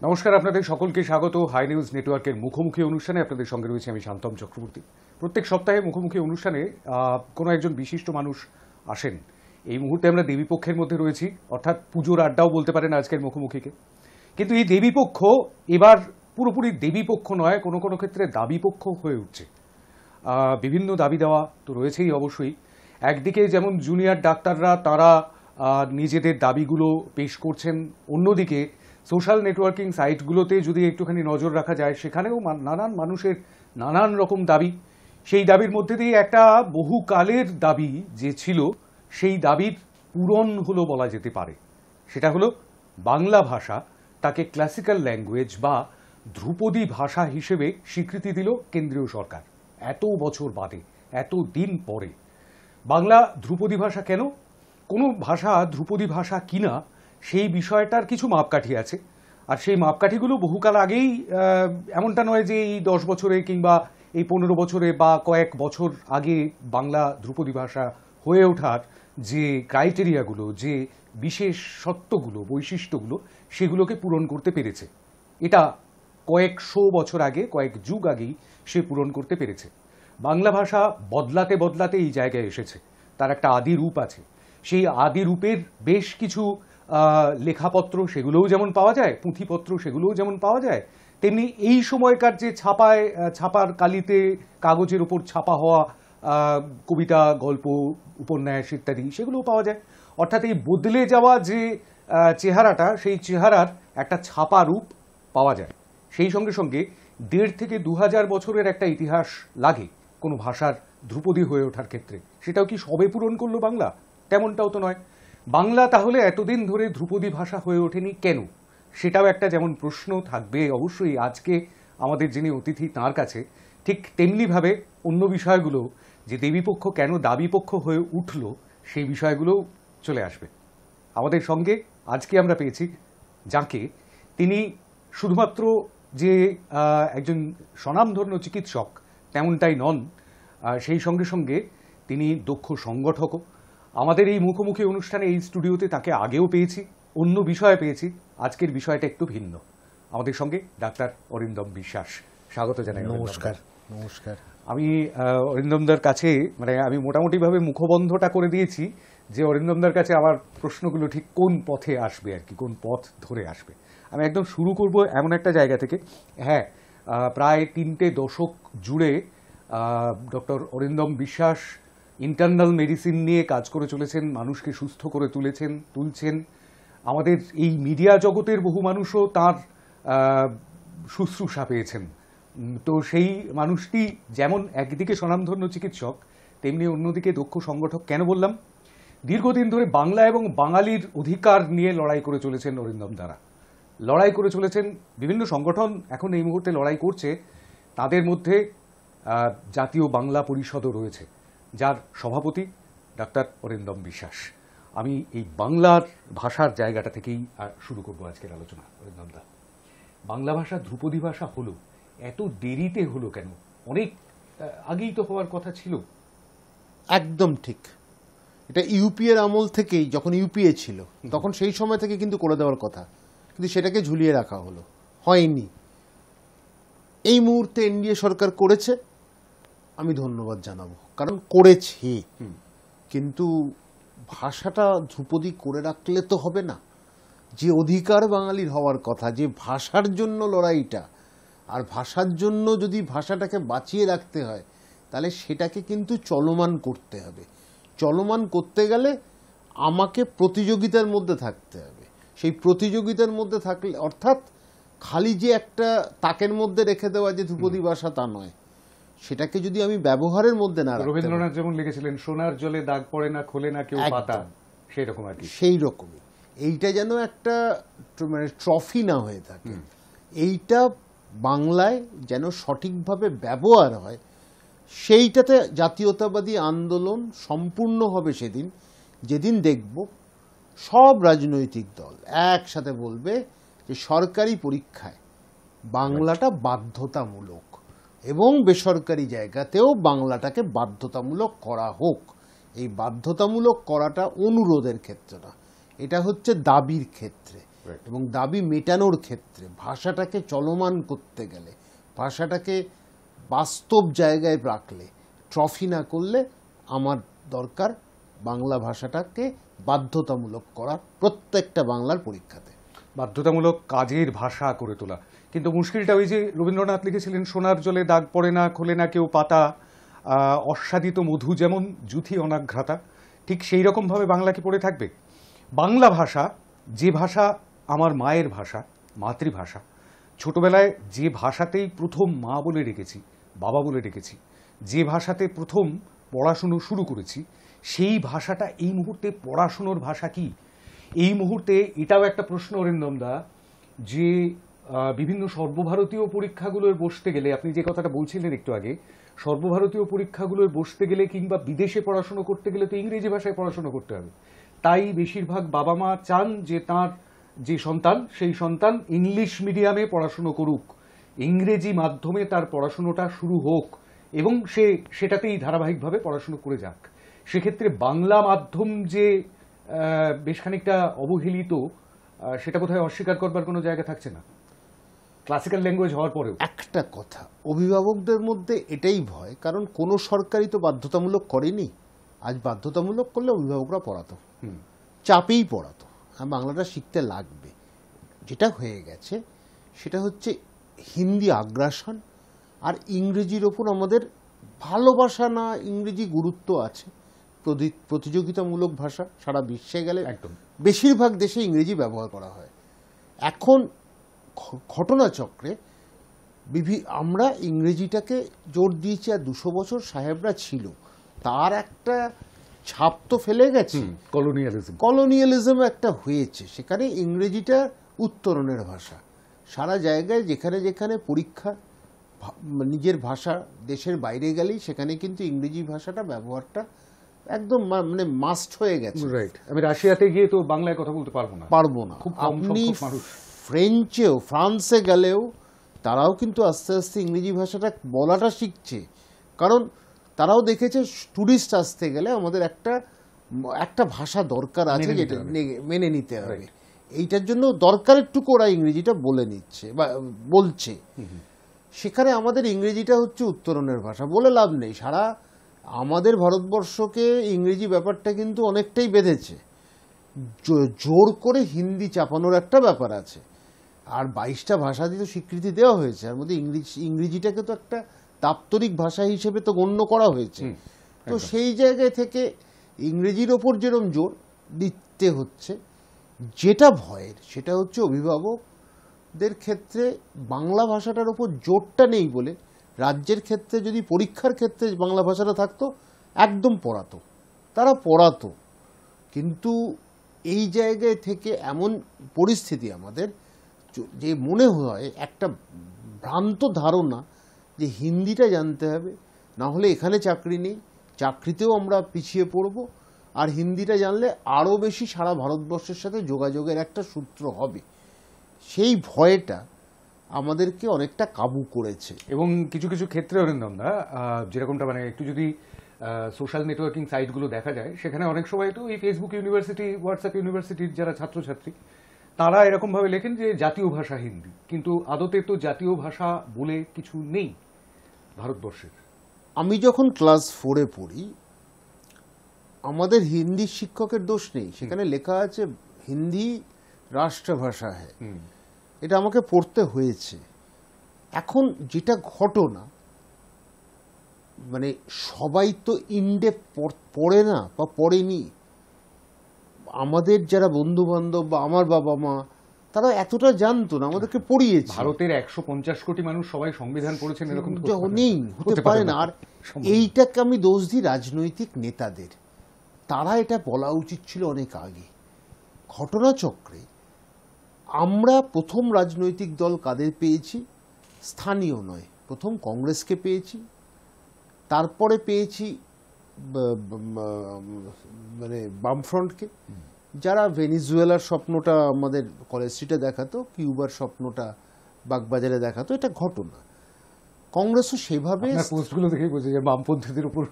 নমস্কার, আপনাদের সকলকে স্বাগত হাই নিউজ নেটওয়ার্কের মুখোমুখি অনুষ্ঠানে। আপনাদের সঙ্গে রয়েছে আমি শান্তম চক্রবর্তী। প্রত্যেক সপ্তাহে মুখোমুখি অনুষ্ঠানে কোনো একজন বিশিষ্ট মানুষ আসেন। এই মুহূর্তে আমরা দেবীপক্ষের মধ্যে রয়েছি, অর্থাৎ পুজোর আড্ডাও বলতে পারেন আজকের মুখোমুখিকে। কিন্তু এই দেবীপক্ষ এবার পুরোপুরি দেবীপক্ষ নয়, কোনো কোনো ক্ষেত্রে দাবিপক্ষ হয়ে উঠছে। বিভিন্ন দাবি দেওয়া তো রয়েছেই অবশ্যই। একদিকে যেমন জুনিয়র ডাক্তাররা তারা নিজেদের দাবিগুলো পেশ করছেন, অন্যদিকে সোশ্যাল নেটওয়ার্কিং সাইটগুলোতে যদি একটুখানি নজর রাখা যায় সেখানেও নানান মানুষের নানান রকম দাবি। সেই দাবির মধ্যে দিয়ে একটা বহুকালের দাবি যে ছিল সেই দাবির পূরণ হলো বলা যেতে পারে। সেটা হলো বাংলা ভাষা তাকে ক্লাসিক্যাল ল্যাঙ্গুয়েজ বা ধ্রুপদী ভাষা হিসেবে স্বীকৃতি দিল কেন্দ্রীয় সরকার। এত বছর বাদে, এত দিন পরে বাংলা ধ্রুপদী ভাষা কেন, কোনো ভাষা ধ্রুপদী ভাষা কিনা সেই বিষয়টার কিছু মাপকাঠি আছে। আর সেই মাপকাঠিগুলো বহুকাল আগেই, এমনটা নয় যে এই 10 বছরে কিংবা এই 15 বছরে বা কয়েক বছর আগে বাংলা ধ্রুপদী ভাষা হয়ে ওঠার যে ক্রাইটেরিয়াগুলো, যে বিশেষ সত্ত্বগুলো, বৈশিষ্ট্যগুলো, সেগুলোকে পূরণ করতে পেরেছে। এটা কয়েকশো বছর আগে, কয়েক যুগ আগেই সে পূরণ করতে পেরেছে। বাংলা ভাষা বদলাতে বদলাতে এই জায়গায় এসেছে। তার একটা আদি রূপ আছে। সেই আদি রূপের বেশ কিছু লেখাপত্র সেগুলোও যেমন পাওয়া যায়, পুঁথিপত্র সেগুলোও যেমন পাওয়া যায়, তেমনি এই সময়কার যে ছাপার কালিতে কাগজের ওপর ছাপা হওয়া কবিতা, গল্প, উপন্যাস ইত্যাদি সেগুলোও পাওয়া যায়। অর্থাৎ এই বদলে যাওয়া যে চেহারাটা, সেই চেহারার একটা ছাপা রূপ পাওয়া যায়। সেই সঙ্গে সঙ্গে 1.5 থেকে 2000 বছরের একটা ইতিহাস লাগে কোনো ভাষার ধ্রুপদী হয়ে ওঠার ক্ষেত্রে। সেটাও কি সবে পূরণ করলো বাংলা? তেমনটাও তো নয়। বাংলা তাহলে এতদিন ধরে ধ্রুপদী ভাষা হয়ে ওঠেনি কেন? সেটাও একটা যেমন প্রশ্ন থাকবে অবশ্যই আজকে আমাদের যিনি অতিথি তাঁর কাছে, ঠিক তেমনিভাবে অন্য বিষয়গুলো, যে দেবীপক্ষ কেন দাবিপক্ষ হয়ে উঠল সেই বিষয়গুলোও চলে আসবে। আমাদের সঙ্গে আজকে আমরা পেয়েছি যাকে, তিনি শুধুমাত্র যে একজন স্বনামধন্য চিকিৎসক তেমনটাই নন, সেই সঙ্গে সঙ্গে তিনি দক্ষ সংগঠকও। আমাদের এই মুখোমুখি অনুষ্ঠানে এই স্টুডিওতে তাকে আগেও পেয়েছি, অন্য বিষয়ে পেয়েছি। আজকের বিষয়টা একটু ভিন্ন। আমাদের সঙ্গে ডাক্তার অরিন্দম বিশ্বাস, স্বাগত জানাই। নমস্কার। নমস্কার। আমি অরিন্দমদার কাছে, মানে আমি মোটামুটিভাবে মুখবন্ধটা করে দিয়েছি যে অরিন্দমদার কাছে আমার প্রশ্নগুলো ঠিক কোন পথে আসবে আর কি, কোন পথ ধরে আসবে। আমি একদম শুরু করব এমন একটা জায়গা থেকে। হ্যাঁ, প্রায় 3টে দশক জুড়ে ডক্টর অরিন্দম বিশ্বাস ইন্টারনাল মেডিসিন নিয়ে কাজ করে চলেছেন, মানুষকে সুস্থ করে তুলছেন। আমাদের এই মিডিয়া জগতের বহু মানুষও তার শুশ্রূষা পেয়েছেন। তো সেই মানুষটি যেমন একদিকে স্বনামধন্য চিকিৎসক, তেমনি অন্যদিকে দক্ষ সংগঠক। কেন বললাম? দীর্ঘদিন ধরে বাংলা এবং বাঙালির অধিকার নিয়ে লড়াই করে চলেছেন অরিন্দম দ্বারা। লড়াই করে চলেছেন বিভিন্ন সংগঠন, এখন এই মুহূর্তে লড়াই করছে। তাদের মধ্যে জাতীয় বাংলা পরিষদও রয়েছে, যার সভাপতি ডাক্তার অরিন্দম বিশ্বাস। আমি এই বাংলার ভাষার জায়গাটা থেকেই শুরু করব আজকের আলোচনা। অরিন্দমদা, বাংলা ভাষা ধ্রুপদী ভাষা হলো, এত দেরিতে হলো কেন? অনেক আগেই তো হওয়ার কথা ছিল। একদম ঠিক। এটা ইউপিএর আমল থেকেই, যখন ইউপিএ ছিল তখন সেই সময় থেকে কিন্তু করে দেওয়ার কথা, কিন্তু সেটাকে ঝুলিয়ে রাখা হলো, হয়নি। এই মুহূর্তে এনডিএ সরকার করেছে, আমি ধন্যবাদ জানাবো, কারণ করেছে। কিন্তু ভাষাটা ধ্রুপদী করে রাখলে তো হবে না। যে অধিকার বাঙালির হওয়ার কথা, যে ভাষার জন্য লড়াইটা, আর ভাষার জন্য যদি ভাষাটাকে বাঁচিয়ে রাখতে হয় তাহলে সেটাকে কিন্তু চলমান করতে হবে। চলমান করতে গেলে আমাকে প্রতিযোগিতার মধ্যে থাকতে হবে। সেই প্রতিযোগিতার মধ্যে থাকলে, অর্থাৎ খালি যে একটা তাকের মধ্যে রেখে দেওয়া যে ধ্রুপদী ভাষা তা নয়, সেটাকে যদি আমি ব্যবহারের মধ্যে না, রবীন্দ্রনাথ যেমন লিখেছিলেন, সোনার জলে দাগ পড়ে না, খোলে না কেউ পাতা, সেই রকম আর কি। সেই রকমই এইটা যেন একটা মানে ট্রফি না হয়ে থাকে, এইটা বাংলায় যেন সঠিকভাবে ব্যবহার হয়, সেইটাতে জাতীয়তাবাদী আন্দোলন সম্পূর্ণ হবে সেদিন, যেদিন দেখব সব রাজনৈতিক দল একসাথে বলবে যে সরকারি পরীক্ষায় বাংলাটা বাধ্যতামূলক এবং বেসরকারি জায়গাতেও বাংলাটাকে বাধ্যতামূলক করা হোক। এই বাধ্যতামূলক করাটা অনুরোধের ক্ষেত্রে না, এটা হচ্ছে দাবির ক্ষেত্রে। Right. এবং দাবি মেটানোর ক্ষেত্রে ভাষাটাকে চলমান করতে গেলে, ভাষাটাকে বাস্তব জায়গায় রাখলে, ট্রফি না করলে আমার দরকার বাংলা ভাষাটাকে বাধ্যতামূলক করা প্রত্যেকটা বাংলার পরীক্ষাতে। বাধ্যতামূলক কাজের ভাষা করে তোলা। কিন্তু মুশকিলটা ওই যে রবীন্দ্রনাথ লিখেছিলেন, সোনার জলে দাগ পড়ে না, খোলে না কেউ পাতা, অস্বাদিত মধু যেমন যুথি অনাঘ্রাতা, ঠিক সেই রকমভাবে বাংলা কি পড়ে থাকবে? বাংলা ভাষা, যে ভাষা আমার মায়ের ভাষা, মাতৃভাষা, ছোটবেলায় যে ভাষাতেই প্রথম মা বলে ডেকেছি, বাবা বলে ডেকেছি, যে ভাষাতে প্রথম পড়াশুনো শুরু করেছি, সেই ভাষাটা এই মুহূর্তে পড়াশুনোর ভাষা কি? এই মুহূর্তে এটাও একটা প্রশ্ন অরিন্দমদা, যে বিভিন্ন সর্বভারতীয় পরীক্ষাগুলোর বসতে গেলে, আপনি যে কথাটা বলছিলেন একটু আগে, সর্বভারতীয় পরীক্ষাগুলোর বসতে গেলে কিংবা বিদেশে পড়াশোনা করতে গেলে তো ইংরেজি ভাষায় পড়াশোনা করতে হবে। তাই বেশিরভাগ বাবা মা চান যে তার যে সন্তান, সেই সন্তান ইংলিশ মিডিয়ামে পড়াশুনো করুক, ইংরেজি মাধ্যমে তার পড়াশুনোটা শুরু হোক এবং সে সেটাতেই ধারাবাহিকভাবে পড়াশুনো করে যাক। সেক্ষেত্রে বাংলা মাধ্যম যে বেশ খানিকটা অবহেলিত, সেটা বোধহয় অস্বীকার করবার কোনো জায়গা থাকছে না, ক্লাসিক্যাল ল্যাঙ্গুয়েজ হওয়ার পরেও। একটা কথা, অভিভাবকদের মধ্যে এটাই ভয়, কারণ কোনো সরকারই তো বাধ্যতামূলক করেনি। আজ বাধ্যতামূলক করলে অভিভাবকরা পড়াতো, চাপেই পড়াতো, বাংলাটা শিখতে লাগবে। যেটা হয়ে গেছে সেটা হচ্ছে হিন্দি আগ্রাসন আর ইংরেজির ওপর আমাদের ভালোবাসা না, ইংরেজি গুরুত্ব আছে, প্রতিযোগিতামূলক ভাষা, সারা বিশ্বে গেলে একদম বেশিরভাগ দেশে ইংরেজি ব্যবহার করা হয়। এখন ঘটনাচক্রে আমরা ইংরেজিটাকে জোর দিয়েছি, আর 200 বছর সাহেবরা ছিল, তার একটা ছাপ তো ফেলে গেছে। কলোনিয়ালিজম একটা হয়েছে, সেখানে ইংরেজিটা উত্তরণের ভাষা। সারা জায়গায় যেখানে যেখানে পরীক্ষা, নিজের ভাষা দেশের বাইরে গেলেই সেখানে কিন্তু ইংরেজি ভাষাটা ব্যবহারটা একদম মানে মাস্ট হয়ে গেছে। রাইট। আমি রাশিয়াতে গিয়ে তো বাংলায় কথা বলতে পারবো না। খুব কম সংখ্যক মানুষ। ফ্রেঞ্চেও, ফ্রান্সে গেলেও তারাও কিন্তু আস্তে আস্তে ইংরেজি ভাষাটা বলাটা শিখছে, কারণ তারাও দেখেছে টুরিস্ট আসতে গেলে আমাদের একটা ভাষা দরকার আছে, যেটা মেনে নিতে হবে। এইটার জন্য দরকারের টুকু ওরা ইংরেজিটা বলে নিচ্ছে বা বলছে। সেখানে আমাদের ইংরেজিটা হচ্ছে উত্তরণের ভাষা, বলে লাভ নেই। সারা আমাদের ভারতবর্ষকে ইংরেজি ব্যাপারটা কিন্তু অনেকটাই বেঁধেছে, জোর করে হিন্দি চাপানোর একটা ব্যাপার আছে। আর 22টা ভাষা দিয়ে তো স্বীকৃতি দেওয়া হয়েছে, আর মধ্যে ইংরেজিটাকে তো একটা দাপ্তরিক ভাষা হিসেবে তো গণ্য করা হয়েছে। তো সেই জায়গায় থেকে ইংরেজির ওপর যেরকম জোর দিতে হচ্ছে, যেটা ভয়ের সেটা হচ্ছে অভিভাবকদের ক্ষেত্রে বাংলা ভাষাটার ওপর জোরটা নেই বলে রাজ্যের ক্ষেত্রে যদি পরীক্ষার ক্ষেত্রে বাংলা ভাষাটা থাকতো একদম পড়াতো, তারা পড়াতো। কিন্তু এই জায়গায় থেকে এমন পরিস্থিতি আমাদের যে মনে হয় একটা ভ্রান্ত ধারণা যে হিন্দিটা জানতে হবে, না হলে এখানে চাকরি নেই, চাকরিতেও আমরা পিছিয়ে পড়ব, আর হিন্দিটা জানলে আরও বেশি সারা ভারতবর্ষের সাথে যোগাযোগের একটা সূত্র হবে। সেই ভয়টা আমাদেরকে অনেকটা কাবু করেছে। এবং কিছু কিছু ক্ষেত্রে অরিন্দমদা, যেরকমটা মানে একটু যদি সোশ্যাল নেটওয়ার্কিং সাইটগুলো দেখা যায়, সেখানে অনেক সময় তো এই ফেসবুক ইউনিভার্সিটি, হোয়াটসঅ্যাপ ইউনিভার্সিটির যারা ছাত্রছাত্রী, তারা এরকমভাবে লেখেন যে জাতীয় ভাষা হিন্দি, কিন্তু আদতে তো জাতীয় ভাষা বলে কিছু নেই ভারতবর্ষের। আমি যখন ক্লাস 4-এ পড়ি, আমাদের হিন্দি শিক্ষকের দোষ নেই, সেখানে লেখা আছে হিন্দি রাষ্ট্রভাষা হ্যাঁ, এটা আমাকে পড়তে হয়েছে। এখন যেটা ঘটনা, মানে সবাই তো ইনডেপ পড়ে না বা পড়েনি। আমাদের যারা বন্ধু বান্ধব বা আমার বাবা মা, তারা এতটা জানতো না, আমাদেরকে পড়িয়েছে। ভারতের 150 কোটি মানুষ সবাই সংবিধান পড়েছেন এরকম নেই, হতে পারে না। আর এইটাকে আমি দোষ দিই রাজনৈতিক নেতাদের, তারা এটা বলা উচিত ছিল অনেক আগে। ঘটনাচক্রে আমরা প্রথম রাজনৈতিক দল কাদের পেয়েছি, স্থানীয় নয়, প্রথম কংগ্রেসকে পেয়েছি, তারপরে পেয়েছি মানে বামফ্রন্টকে, যারা ভেনিজুয়েলার স্বপ্নটা আমাদের কলেজ স্ট্রিটে দেখাতো, কিউবার স্বপ্নটা বাগবাজারে দেখাতো, এটা ঘটনা। কংগ্রেসও সেভাবে, পোস্টগুলো দেখেই বোঝা যায় বামপন্থীদের উপর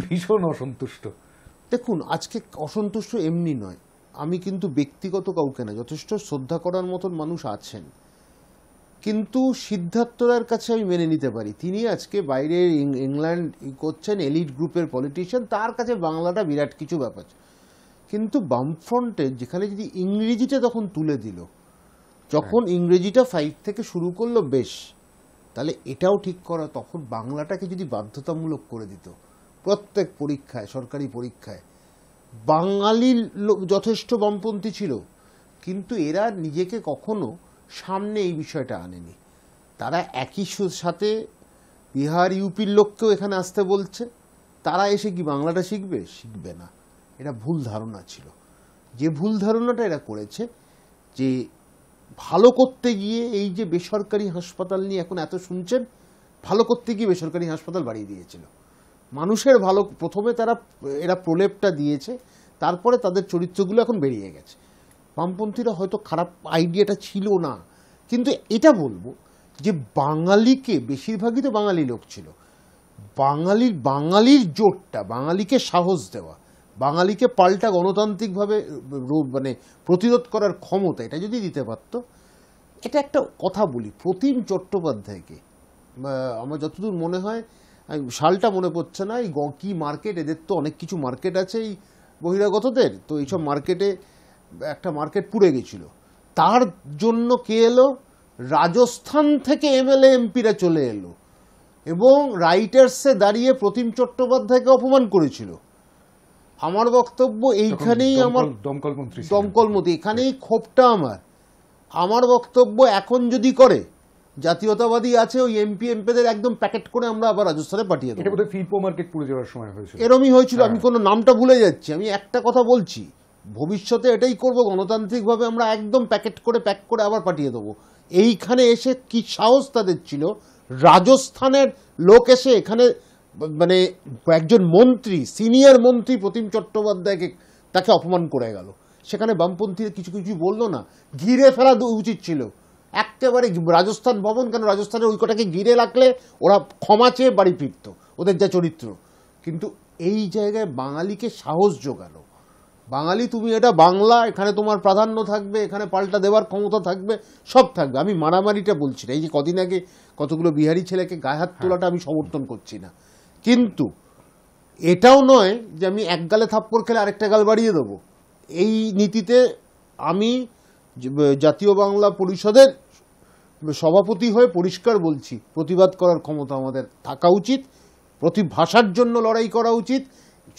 ভীষণ অসন্তুষ্ট। দেখুন আজকে অসন্তুষ্ট এমনি নয়, আমি কিন্তু ব্যক্তিগত কাউকে না, যথেষ্ট শ্রদ্ধা করার মতন মানুষ আছেন, কিন্তু সিদ্ধার্থ রায়ের কাছে আমি মেনে নিতে পারি তিনি আজকে বাইরে ইংল্যান্ড করছেন, এলিট গ্রুপের পলিটিশিয়ান, তার কাছে বাংলাটা বিরাট কিছু ব্যাপার। কিন্তু বামফ্রন্টে যেখানে যদি ইংরেজিটা তখন তুলে দিল, যখন ইংরেজিটা 5 থেকে শুরু করলো, বেশ, তাহলে এটাও ঠিক করা, তখন বাংলাটাকে যদি বাধ্যতামূলক করে দিত প্রত্যেক পরীক্ষায়, সরকারি পরীক্ষায়। বাঙালির যথেষ্ট বামপন্থী ছিল, কিন্তু এরা নিজেকে কখনো সামনে এই বিষয়টা আনেনি। তারা একই সাথে বিহার ইউপির লোককেও এখানে আসতে বলছে, তারা এসে কি বাংলাটা শিখবে? শিখবে না। এটা ভুল ধারণা ছিল। যে ভুল ধারণাটা এরা করেছে, যে ভালো করতে গিয়ে এই যে বেসরকারি হাসপাতাল নিয়ে এখন এত শুনছেন, ভালো করতে গিয়ে বেসরকারি হাসপাতাল বাড়িয়ে দিয়েছিল। মানুষের ভালো প্রথমে এরা প্রলেপটা দিয়েছে, তারপরে তাদের চরিত্রগুলো এখন বেরিয়ে গেছে। বামপন্থীরা হয়তো খারাপ আইডিয়াটা ছিল না, কিন্তু এটা বলবো যে বাঙালিকে, বেশিরভাগই তো বাঙালি লোক ছিল, বাঙালির জোটটা, বাঙালিকে সাহস দেওয়া, বাঙালিকে পাল্টা গণতান্ত্রিকভাবে মানে প্রতিরোধ করার ক্ষমতা, এটা যদি দিতে পারত। এটা একটা কথা বলি, প্রতিম চট্টোপাধ্যায়কে আমার যতদূর মনে হয়, সালটা মনে পড়ছে না, এই কি মার্কেট, এদের তো অনেক কিছু মার্কেট আছে এই বহিরাগতদের, তো এইসব মার্কেটে একটা মার্কেট পুড়ে গেছিল, তার জন্য কে এলো? রাজস্থান থেকে এমএলএ এমপিরা চলে এলো এবং রাইটার্সে দাঁড়িয়ে প্রতিম চট্টোপাধ্যায়কে অপমান করেছিল। আমার বক্তব্য এইখানেই, আমার দমকল মন্ত্রী, এখানেই ক্ষোভটা আমার বক্তব্য, এখন যদি করে, জাতীয়তাবাদী আছে, ওই এমপিদের একদম প্যাকেট করে আমরা আবার রাজস্থানে পাঠিয়ে দেবো। এরমই হয়েছিল, আমি কোনো নামটা ভুলে যাচ্ছি। আমি একটা কথা বলছি, ভবিষ্যতে এটাই করব, গণতান্ত্রিকভাবে আমরা একদম প্যাক করে আবার পাঠিয়ে দেবো। এইখানে এসে কি সাহস তাদের ছিল, রাজস্থানের লোক এসে এখানে, মানে একজন মন্ত্রী, সিনিয়র মন্ত্রী প্রতিম চট্টোপাধ্যায়কে তাকে অপমান করে গেল। সেখানে বামপন্থীরা কিছু বললো না, ঘিরে ফেলা উচিত ছিল একেবারে। রাজস্থান ভবন কেন, রাজস্থানের ওই কটাকে ঘিরে রাখলে ওরা ক্ষমা চেয়ে বাড়ি ফিরত, ওদের যা চরিত্র। কিন্তু এই জায়গায় বাঙালিকে সাহস জোগালো, বাঙালি তুমি এটা বাংলা, এখানে তোমার প্রাধান্য থাকবে, এখানে পাল্টা দেওয়ার ক্ষমতা থাকবে, সব থাকবে। আমি মারামারিটা বলছি না, এই যে কদিন আগে কতগুলো বিহারি ছেলেকে গায়ে হাত তোলাটা আমি সমর্থন করছি না, কিন্তু এটাও নয় যে আমি এক গালে থাপ্পড় খেলে আরেকটা গাল বাড়িয়ে দেবো। এই নীতিতে আমি জাতীয় বাংলা পরিষদের সভাপতি হয়ে পরিষ্কার বলছি, প্রতিবাদ করার ক্ষমতা আমাদের থাকা উচিত, প্রতি ভাষার জন্য লড়াই করা উচিত।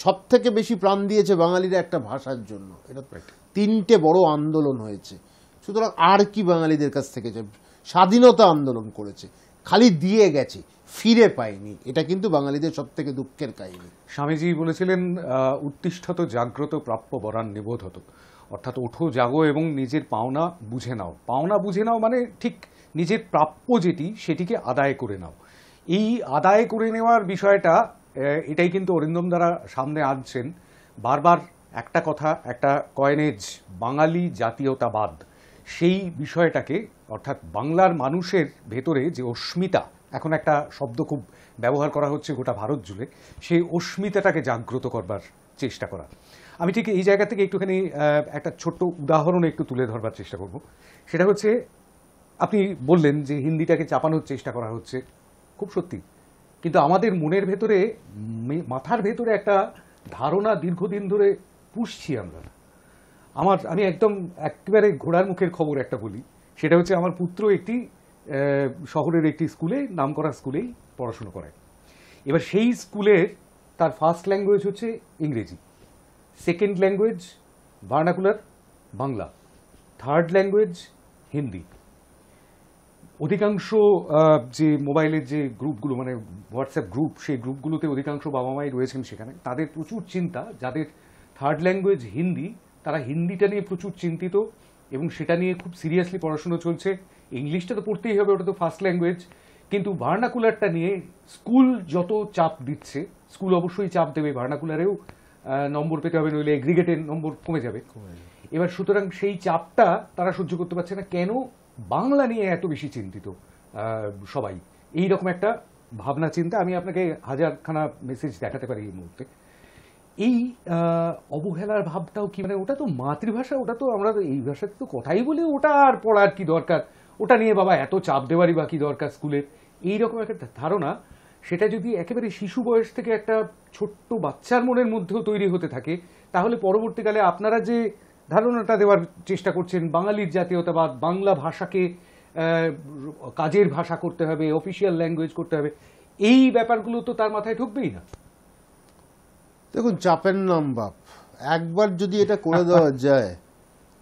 সব থেকে বেশি প্রাণ দিয়েছে বাঙালিরা একটা ভাষার জন্য, এটা 3টে বড় আন্দোলন হয়েছে। সুতরাং আর কি বাঙালিদের কাছ থেকে স্বাধীনতা আন্দোলন করেছে, খালি দিয়ে গেছে, ফিরে পায়নি। এটা কিন্তু বাঙালিদের সব থেকে দুঃখের কাহিনী। স্বামীজি বলেছিলেন, উত্তিষ্ঠত জাগ্রত প্রাপ্য বরান নিবোধত, অর্থাৎ ওঠো জাগো এবং নিজের পাওনা বুঝে নাও। পাওনা বুঝে নাও মানে ঠিক নিজের প্রাপ্য যেটি, সেটিকে আদায় করে নাও। এই আদায় করে নেওয়ার বিষয়টা, এটাই কিন্তু অরিন্দম দ্বারা সামনে আনছেন বারবার। একটা কথা, একটা কয়েনেজ, বাঙালি জাতীয়তাবাদ, সেই বিষয়টাকে, অর্থাৎ বাংলার মানুষের ভেতরে যে অস্মিতা, এখন একটা শব্দ খুব ব্যবহার করা হচ্ছে গোটা ভারত জুড়ে, সেই অস্মিতাটাকে জাগ্রত করবার চেষ্টা করা। আমি ঠিক এই জায়গা থেকে একটুখানি একটা ছোট্ট উদাহরণ একটু তুলে ধরবার চেষ্টা করব। সেটা হচ্ছে, আপনি বললেন যে হিন্দিটাকে চাপানোর চেষ্টা করা হচ্ছে, খুব সত্যি, কিন্তু আমাদের মনের ভেতরে, মাথার ভেতরে একটা ধারণা দীর্ঘদিন ধরে পুষছি আমরা। আমি একদম একেবারে ঘোড়ার মুখের খবর একটা বলি, সেটা হচ্ছে আমার পুত্র একটি শহরের একটি স্কুলে, নামকরা স্কুলেই পড়াশুনো করায়। এবার সেই স্কুলের তার ফার্স্ট ল্যাঙ্গুয়েজ হচ্ছে ইংরেজি, second language vernacular Bangla, third language Hindi. অধিকাংশ যে মোবাইলের যে গ্রুপগুলো, মানে হোয়াটসঅ্যাপ গ্রুপ, সেই গ্রুপগুলোতে অধিকাংশ বাবা মাই রয়েছেন সেখানে। তাদের প্রচুর চিন্তা, যাদের থার্ড ল্যাঙ্গুয়েজ হিন্দি, তারা হিন্দিটা নিয়ে প্রচুর চিন্তিত এবং সেটা নিয়ে খুব সিরিয়াসলি পড়াশুনো চলছে। ইংলিশটা তো পড়তেই হবে, ওটা তো ফার্স্ট ল্যাঙ্গুয়েজ, কিন্তু ভার্নাকুলারটা নিয়ে স্কুল যত চাপ দিচ্ছে, স্কুল অবশ্যই চাপ দেবে, ভার্নাকুলারেও নম্বর পেতে হবে, নইলে এগ্রিগেটের নম্বর কমে যাবে। এবার সুতরাং সেই চাপটা তারা সহ্য করতে পারছে না। কেন বাংলা নিয়ে এত বেশি চিন্তিত সবাই, এইরকম একটা ভাবনা চিন্তা। আমি আপনাকে হাজারখানা মেসেজ দেখাতে পারি এই মুহূর্তে। এই অবহেলার ভাবটাও কি, মানে ওটা তো মাতৃভাষা, ওটা তো আমরা এই ভাষাতে তো কথাই বলি, ওটা আর পড়ার কি দরকার, ওটা নিয়ে বাবা এত চাপ দেওয়ারই বা কি দরকার স্কুলে, এইরকম একটা ধারণা, সেটা যদি একেবারে শিশু বয়স থেকে একটা ছোট্ট বাচ্চার মনের মধ্যেও তৈরি হতে থাকে, তাহলে পরবর্তীকালে আপনারা যে ধারণাটা দেওয়ার চেষ্টা করছেন বাঙালির জাতীয়তাবাদ, বাংলা ভাষাকে কাজের ভাষা করতে হবে, অফিসিয়াল ল্যাঙ্গুয়েজ করতে হবে, এই ব্যাপারগুলো তো তার মাথায় ঢুকবেই না। দেখুন, চাপের নাম বাপ, একবার যদি এটা করে দেওয়া যায়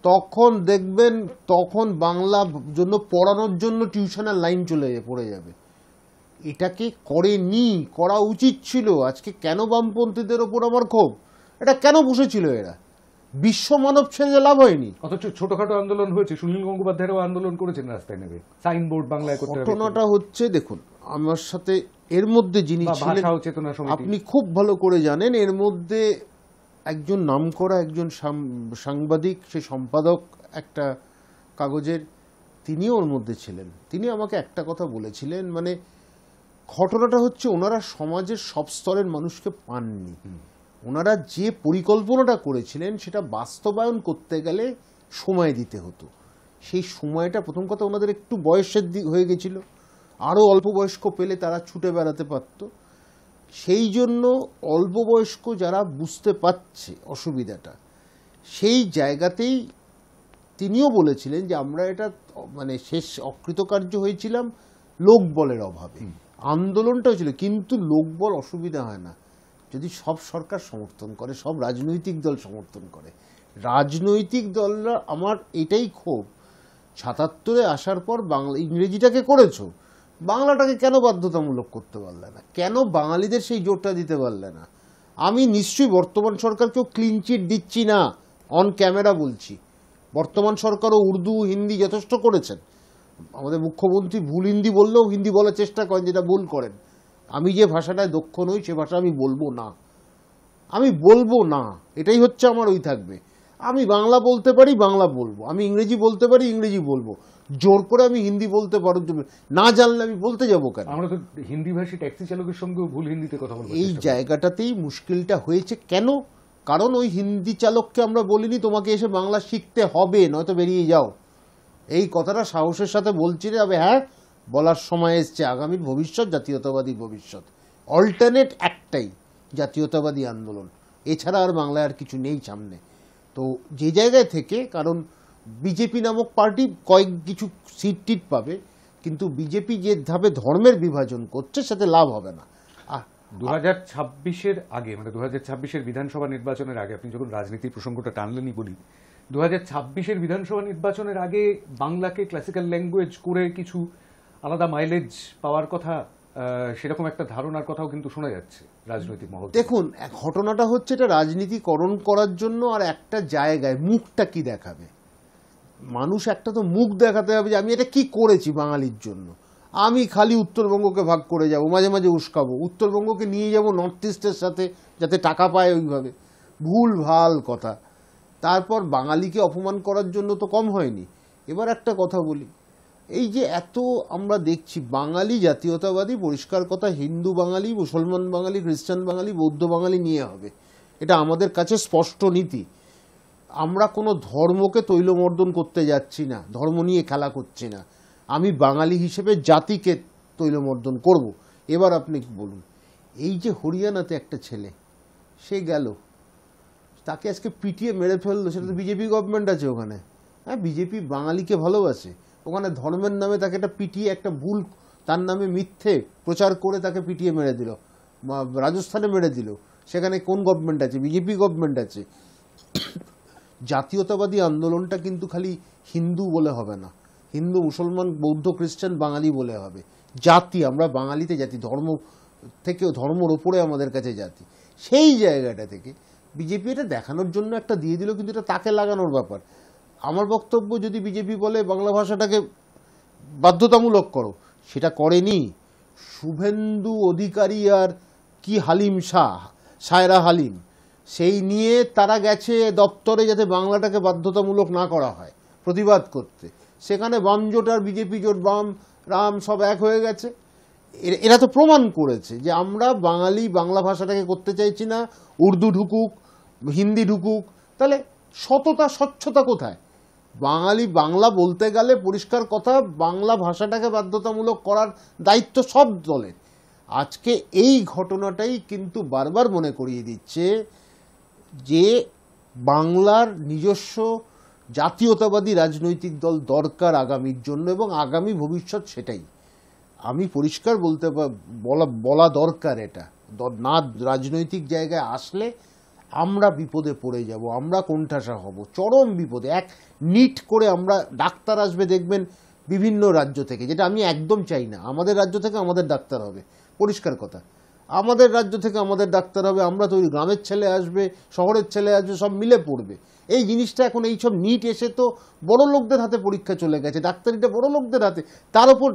তখন দেখবেন, তখন বাংলা জন্য পড়ানোর জন্য টিউশনের লাইন পড়ে যাবে। এটাকে করেনি, করা উচিত ছিল। আজকে কেন বামপন্থীদের ওপর আমার ক্ষোভ, এটা কেন বসেছিল এরা? বিশ্ব মানব ছেড়ে লাভ হয়নি। অথচ ছোটখাটো আন্দোলন হয়েছে, সুনীল গঙ্গোপাধ্যায়ও আন্দোলন করেছেন রাস্তায় নেমে, সাইনবোর্ড বাংলায় করতে হবে। ঘটনাটা হচ্ছে, দেখুন, আমার সাথে এর মধ্যে যিনি ছিলেন আপনি খুব ভালো করে জানেন, এর মধ্যে একজন নামকরা একজন সাংবাদিক, সে সম্পাদক একটা কাগজের, তিনিও ওর মধ্যে ছিলেন। তিনি আমাকে একটা কথা বলেছিলেন, মানে ঘটনাটা হচ্ছে ওনারা সমাজের সব স্তরের মানুষকে পাননি। ওনারা যে পরিকল্পনাটা করেছিলেন সেটা বাস্তবায়ন করতে গেলে সময় দিতে হতো। সেই সময়টা, প্রথম কথা, ওনাদের একটু বয়সের দিক হয়ে গেছিল, আরও অল্প বয়স্ক পেলে তারা ছুটে বেড়াতে পারত। সেই জন্য অল্প বয়স্ক যারা বুঝতে পারছে অসুবিধাটা, সেই জায়গাতেই তিনিও বলেছিলেন যে আমরা এটা মানে শেষ অকৃতকার্য হয়েছিলাম লোকবলের অভাবে। আন্দোলনটা হয়েছিল, কিন্তু লোকবল অসুবিধা হয় না যদি সব সরকার সমর্থন করে, সব রাজনৈতিক দল সমর্থন করে। রাজনৈতিক দলরা, আমার এটাই ক্ষোভ, ৭৭-এ আসার পর বাংলা ইংরেজিটাকে করেছো, বাংলাটাকে কেন বাধ্যতামূলক করতে পারলে না? কেন বাঙালিদের সেই জোরটা দিতে পারলে না? আমি নিশ্চয়ই বর্তমান সরকারকেও ক্লিন চিট দিচ্ছি না, অন ক্যামেরা বলছি। বর্তমান সরকারও উর্দু হিন্দি যথেষ্ট করেছেন। আমাদের মুখ্যমন্ত্রী ভুল হিন্দি বললেও হিন্দি বলার চেষ্টা করেন, যেটা ভুল করেন। আমি যে ভাষাটায় দক্ষ নই সে ভাষা আমি বলবো না, আমি বলবো না, এটাই হচ্ছে আমার ওই থাকবে। আমি বাংলা বলতে পারি, বাংলা বলবো। আমি ইংরেজি বলতে পারি, ইংরেজি বলবো। জোর করে আমি হিন্দি বলতে পারো, না জানলে আমি বলতে যাবো কেন? আমরা তো হিন্দি ভাষী ট্যাক্সি চালকের সঙ্গেও ভুল হিন্দিতে কথা বলবো। এই জায়গাটাতেই মুশকিলটা হয়েছে। কেন? কারণ ওই হিন্দি চালককে আমরা বলিনি তোমাকে এসে বাংলা শিখতে হবে, নয়তো বেরিয়ে যাও। এই কথাটা সাহসের সাথে বলছি রে, তবে হ্যাঁ, বলার সময় এসছে। আগামীর ভবিষ্যৎ জাতীয়তাবাদী ভবিষ্যৎ, অল্টারনেট একটাই, জাতীয়তাবাদী আন্দোলন। এছাড়া আর বাংলায় আর কিছু নেই সামনে। তো যে জায়গায় থেকে, কারণ বিজেপি নামক পার্টি কিছু সিট টিট পাবে, কিন্তু বিজেপি যে ধাপে ধর্মের বিভাজন করছে সাথে লাভ হবে না। 2026-এর আগে, মানে 2026-এর বিধানসভা নির্বাচনের আগে, আপনি যখন রাজনীতির প্রসঙ্গটা টানলেনই বলি, 2026-এর বিধানসভা নির্বাচনের আগে বাংলাকে ক্লাসিক্যাল ল্যাঙ্গুয়েজ করে কিছু আলাদা মাইলেজ পাওয়ার কথা, সেরকম একটা ধারণার কথাও কিন্তু শোনা যাচ্ছে রাজনৈতিক মহল। দেখুন, ঘটনাটা হচ্ছে এটা রাজনীতিকরণ করার জন্য, আর একটা জায়গায় মুখটা কি দেখাবে মানুষ, একটা তো মুখ দেখাতে হবে যে আমি এটা কি করেছি বাঙালির জন্য। আমি খালি উত্তরবঙ্গকে ভাগ করে যাব, মাঝে মাঝে উস্কাবো, উত্তরবঙ্গকে নিয়ে যাব নর্থ ইস্টের সাথে যাতে টাকা পায় ওইভাবে, ভুল ভাল কথা। তারপর বাঙালিকে অপমান করার জন্য তো কম হয়নি। এবার একটা কথা বলি, এই যে এত আমরা দেখছি বাঙালি জাতীয়তাবাদী, পরিষ্কার কথা, হিন্দু বাঙালি, মুসলমান বাঙালি, খ্রিস্টান বাঙালি, বৌদ্ধ বাঙালি নিয়ে হবে, এটা আমাদের কাছে স্পষ্ট নীতি। আমরা কোনো ধর্মকে তৈলমর্দন করতে যাচ্ছি না, ধর্ম নিয়ে খেলা করছি না। আমি বাঙালি হিসেবে জাতিকে তৈলমর্দন করব। এবার আপনি বলুন, এই যে হরিয়ানাতে একটা ছেলে, সে গেল, তাকে আজকে পিটিয়ে মেরে ফেললো, সেটা তো বিজেপি গভর্নমেন্ট আছে ওখানে। হ্যাঁ, বিজেপি বাঙালিকে ভালোবাসে। ওখানে ধর্মের নামে তাকে একটা পিটিয়ে, একটা ভুল তার নামে মিথ্যে প্রচার করে তাকে পিটিয়ে মেরে দিল। রাজস্থানে মেরে দিল, সেখানে কোন গভর্নমেন্ট আছে? বিজেপি গভর্নমেন্ট আছে। জাতীয়তাবাদী আন্দোলনটা কিন্তু খালি হিন্দু বলে হবে না, হিন্দু, মুসলমান, বৌদ্ধ, খ্রিস্টান, বাঙালি বলে হবে। জাতি, আমরা বাঙালিতে জাতি, ধর্ম থেকে, ধর্মের ওপরে আমাদের কাছে জাতি। সেই জায়গাটা থেকে বিজেপি এটা দেখানোর জন্য একটা দিয়ে দিল, কিন্তু এটা তাকে লাগানোর ব্যাপার। আমার বক্তব্য, যদি বিজেপি বলে বাংলা ভাষাটাকে বাধ্যতামূলক করো, সেটা করেনি। শুভেন্দু অধিকারী আর কি হালিম শাহ, সায়রা হালিম, সেই নিয়ে তারা গেছে দপ্তরে যাতে বাংলাটাকে বাধ্যতামূলক না করা হয় প্রতিবাদ করতে। সেখানে বাম জোট আর বিজেপি জোট, বাম রাম সব এক হয়ে গেছে। এরা তো প্রমাণ করেছে যে আমরা বাঙালি বাংলা ভাষাটাকে করতে চাইছি না, উর্দু ঢুকুক, হিন্দি ঢুকুক, তাহলে সততা স্বচ্ছতা কোথায়? বাঙালি বাংলা বলতে গেলে পরিষ্কার কথা, বাংলা ভাষাটাকে বাধ্যতামূলক করার দায়িত্ব সব দলের। আজকে এই ঘটনাটাই কিন্তু বারবার মনে করিয়ে দিচ্ছে যে বাংলার নিজস্ব জাতীয়তাবাদী রাজনৈতিক দল দরকার আগামীর জন্য, এবং আগামী ভবিষ্যৎ সেটাই। আমি পরিষ্কার বলা দরকার, এটা না রাজনৈতিক জায়গায় আসলে আমরা বিপদে পড়ে যাব, আমরা কোণঠাসা হব, চরম বিপদে। এক নিট করে আমরা ডাক্তার আসবে দেখবেন বিভিন্ন রাজ্য থেকে, যেটা আমি একদম চাই না। আমাদের রাজ্য থেকে আমাদের ডাক্তার হবে, পরিষ্কার কথা, আমাদের রাজ্য থেকে আমাদের ডাক্তার হবে, আমরা তৈরি, গ্রামের ছেলে আসবে, শহরের ছেলে আসবে, সব মিলে পড়বে। এই জিনিসটা এখন এই সব নিট এসে তো বড় লোকদের হাতে পরীক্ষা চলে গেছে, ডাক্তারিটা বড় লোকদের হাতে। তার উপর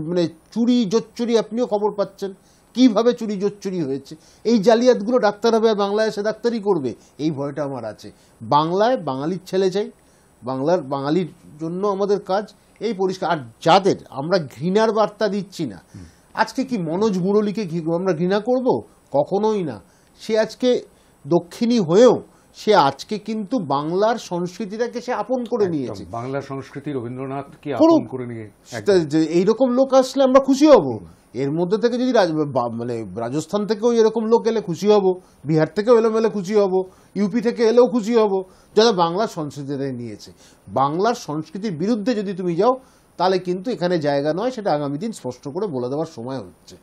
মানে চুরি জোচ্চুরি, আপনিও খবর পাচ্ছেন কিভাবে চুরি জোচ্চুরি হয়েছে। এই জালিয়াতগুলো ডাক্তার হবে আর বাংলায় এসে ডাক্তারি করবে, এই ভয়টা আমার আছে। বাংলায় বাঙালির ছেলে চাই, বাঙালির জন্য আমাদের কাজ, এই পরিষ্কার। আর যাদের আমরা ঘৃণার বার্তা দিচ্ছি না, আজকে কি মনোজ মুরলীকে আমরা ঘৃণা করব? কখনোই না। সে আজকে দক্ষিণী হয়েও সে আজকে কিন্তু বাংলার সংস্কৃতিটাকে সে আপন করে নিয়েছে। বাংলার সংস্কৃতি রবীন্দ্রনাথকে আপন করে নিয়ে এইরকম লোক আসলে আমরা খুশি হব। এর মধ্যে থেকে যদি মানে রাজস্থান থেকেও এরকম লোক এলে খুশি হব, বিহার থেকেও এলে খুশি হব, ইউপি থেকে এলেও খুশি হব, যারা বাংলার সংস্কৃতিটা নিয়েছে। বাংলার সংস্কৃতির বিরুদ্ধে যদি তুমি যাও তাহলে কিন্তু এখানে জায়গা নয়, সেটা আগামী দিন স্পষ্ট করে বলে দেওয়ার সময় হচ্ছে।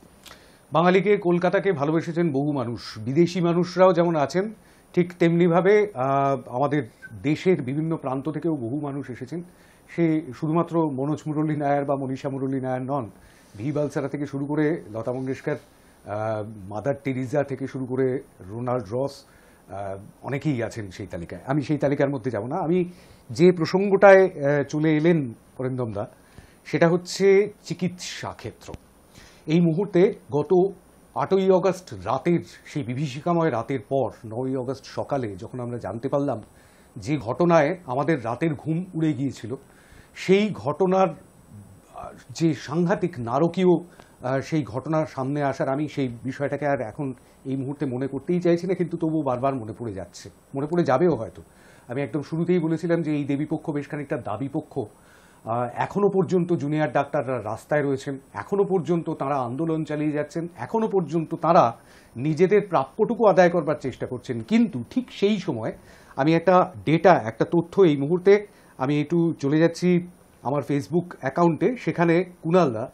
বাঙালিকে, কলকাতাকে ভালোবেসেছেন বহু মানুষ, বিদেশি মানুষরাও যেমন আছেন, ঠিক তেমনিভাবে আমাদের দেশের বিভিন্ন প্রান্ত থেকেও বহু মানুষ এসেছেন। সে শুধুমাত্র মনোজ মুরলী নায়ার বা মনীষা মুরলী নায়ার নন, ভি বালসারা থেকে শুরু করে লতা মঙ্গেশকর, মাদার টেরিজা থেকে শুরু করে রোনাল্ড রস, অনেকেই আছেন সেই তালিকায়। আমি সেই তালিকার মধ্যে যাব না। আমি যে প্রসঙ্গটায় চলে এলেন অরিন্দমদা, সেটা হচ্ছে চিকিৎসা ক্ষেত্র। এই মুহূর্তে গত 8ই অগস্ট রাতের সেই বিভীষিকাময় রাতের পর 9ই অগস্ট সকালে যখন আমরা জানতে পারলাম যে ঘটনায় আমাদের রাতের ঘুম উড়ে গিয়েছিল, সেই ঘটনার যে সাংঘাতিক নারকীয় সেই ঘটনার সামনে আসার, আমি সেই বিষয়টাকে আর এখন এই মুহূর্তে মনে করতেই চাইছি না, কিন্তু তবুও বারবার মনে পড়ে যাচ্ছে, মনে পড়ে যাবেও হয়তো। আমি একদম শুরুতেই বলেছিলাম যে এই দেবীপক্ষ বেশ খানিকটা দাবিপক্ষ। এখনো পর্যন্ত জুনিয়র ডাক্তাররা রাস্তায় রয়েছেন, এখনো পর্যন্ত তারা আন্দোলন চালিয়ে যাচ্ছেন, এখনো পর্যন্ত তারা নিজেদের প্রাপ্যটুকু আদায় করবার চেষ্টা করছেন। কিন্তু ঠিক সেই সময় আমি একটা তথ্য এই মুহূর্তে আমি একটু চলে যাচ্ছি আমার ফেসবুক অ্যাকাউন্টে, সেখানে কুণালদা,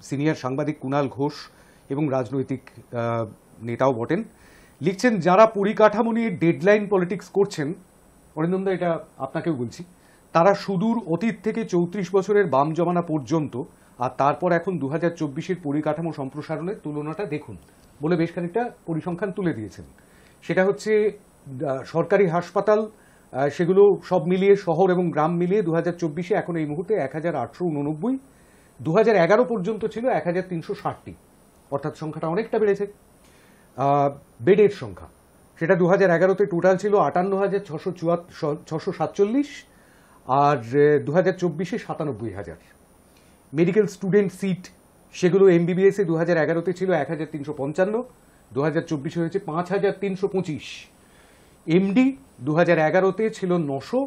সিনিয়র সাংবাদিক কুণাল ঘোষ এবং রাজনৈতিক নেতাও বটেন, লিখছেন যারা পরিকাঠামো নিয়ে ডেডলাইন পলিটিক্স করছেন, অরিন্দমদা এটা আপনাকেও বলছি, তারা সুদূর অতীত থেকে 34 বছরের বাম জমানা পর্যন্ত আর তারপর এখন 2024-এর পরিকাঠামো সম্প্রসারণের তুলনাটা দেখুন বলে বেশ খানিকটা পরিসংখ্যান তুলে দিয়েছেন। সেটা হচ্ছে সরকারি হাসপাতাল, সেগুলো সব মিলিয়ে শহর এবং গ্রাম মিলিয়ে 2024-এ এখন এই মুহূর্তে 1889, 2011 পর্যন্ত ছিল 1360টি, অর্থাৎ সংখ্যাটা অনেকটা বেড়েছে। বেডের সংখ্যা, সেটা 2011-তে টোটাল ছিল 58,647, আর 2024-এ 97,000। মেডিকেল স্টুডেন্ট সিট, সেগুলো এমবিবিএসে 2011-তে ছিল 1,355, 2024-এ হয়েছে 5,325। এমডি 2011-তে ছিল 900,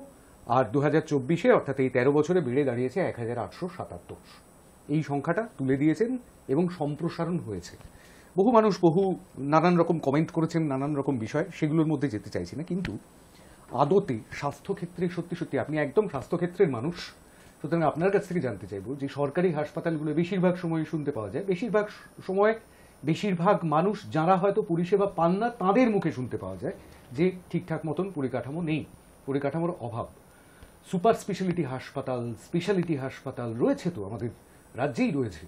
আর 2024-এ অর্থাৎ এই 13 বছরে বেড়ে দাঁড়িয়েছে 1,877। এই সংখ্যাটা তুলে দিয়েছেন এবং সম্প্রসারণ হয়েছে। বহু মানুষ নানান রকম কমেন্ট করেছেন, নানান রকম বিষয়, সেগুলোর মধ্যে যেতে চাইছি না। কিন্তু আদতে স্বাস্থ্যক্ষেত্রে সত্যি আপনি একদম স্বাস্থ্যক্ষেত্রের মানুষ, সুতরাং আপনার কাছ থেকে জানতে চাইব যে সরকারি হাসপাতালগুলো বেশিরভাগ সময় শুনতে পাওয়া যায়, বেশিরভাগ সময় বেশিরভাগ মানুষ যারা হয়তো পরিষেবা পান না তাদের মুখে শুনতে পাওয়া যায় যে ঠিকঠাক মতন পরিকাঠামো নেই, পরিকাঠামোর অভাব। সুপার স্পেশালিটি হাসপাতাল, স্পেশালিটি হাসপাতাল রয়েছে তো আমাদের রাজ্যেই রয়েছে।